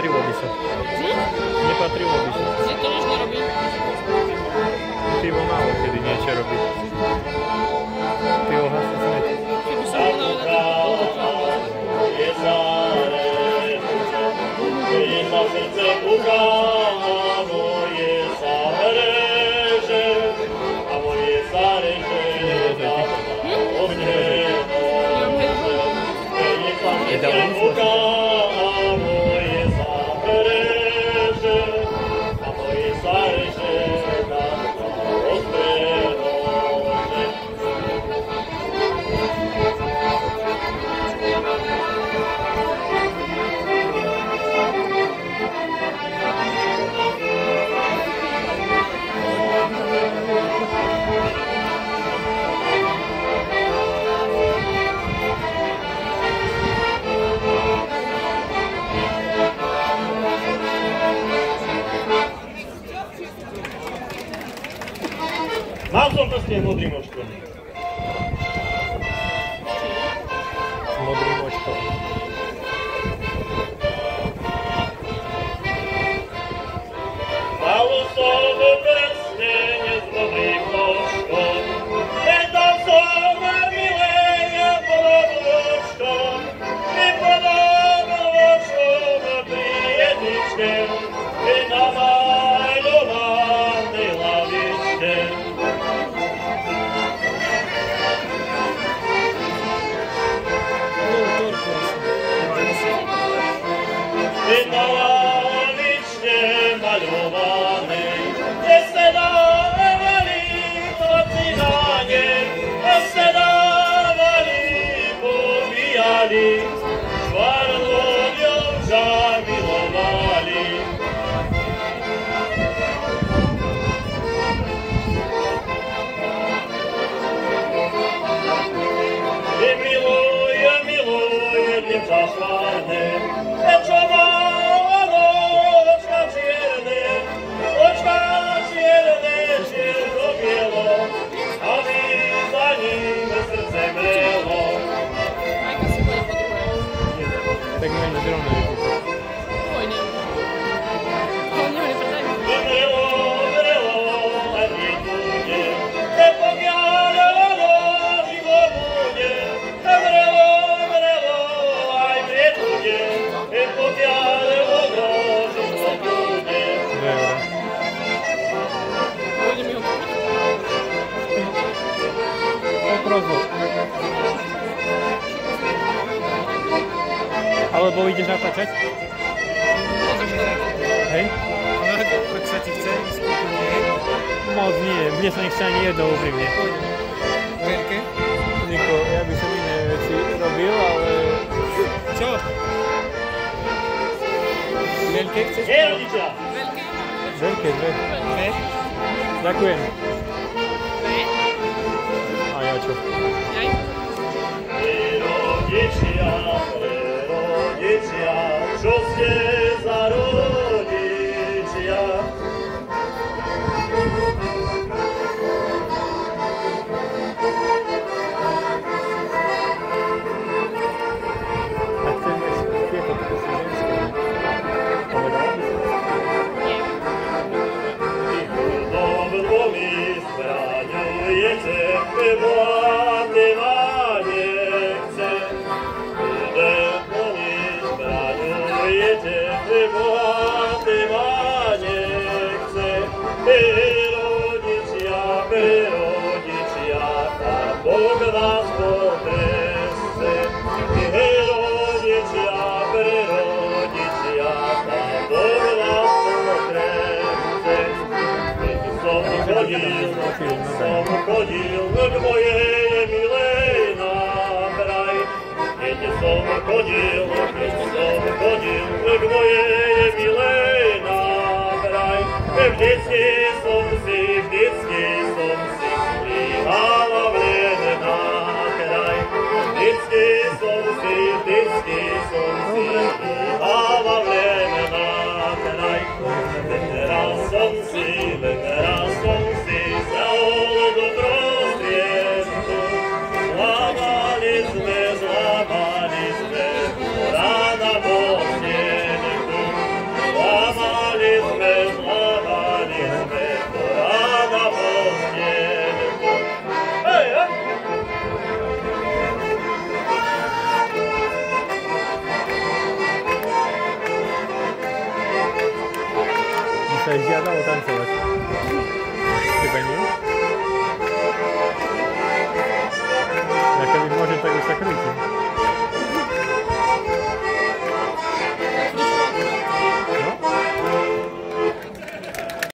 nepatrilo by sa. Nepatrilo by sa. Že to nič nerobí. Pivo málo kedy niečo robí. Pivo hasa smeť. Keby som mohla na to je za srdce Búka, moje sa reže, a moje sa reže, Je to Búka, moje sa reže, a moje sa reže, Mal som prstien s modrým očkom. S modrým očkom. Mal som prstien s modrým očkom. Nedal som milenia podobnú očkom. I podobnú očkom pri jedničke. I na majlovanej lavičke. I na lavičke maľovanej, kde ste dávali pocinanie, a ste dávali, pobíjali, švarlodňou zamilovali. I miluje, miluje, dievča švárne, čo má očka čierne, čierno-bielo, a my za ním srdce mrelo. Majka si bude potrebovať. Tak menej zrovna. Pojde. On neho nepredajú. Mrelo, mrelo, a nebude, nepokiaľ ono živo bude. Mrelo, mrelo, aj nebude, nepokiaľ ono živo bude. 2 eurá. Pôjde mi ho kúpiť. Rozvod. Alebo ideš natáčať? Hej? Ale keď sa ti chce ísť kúpiť, nie? Moc nie, mne sa nechce ani jedno úprimne. Veľké? Niko, ja by som iné veci robil, ale... Čo? Veľké chceš? Nie, rodičia! Veľké? Veľké, dve. Dve? Ďakujem. Dve? A ja čo? Jaj? Rodičia, čo ste za rodičia? A chceš tieto ženské? Povedal by som? Nie. Vy chudobnými zbraňujete, vlády ma nechce. Chudobnými zbraňujete, vlády ma nechce. Rodičia, Pán Boh vás potreste. Rodičia, Pán Boh vás potreste. Keď som chodil k mojej milej na braj. Keď som chodil k mojej milej na braj. Vždycky som si líhala vlen na kraj. Vždycky som si líhala vlen na kraj. Raz som si vzal do prostriedku. Zlámali sme rána po stienku. Beniu.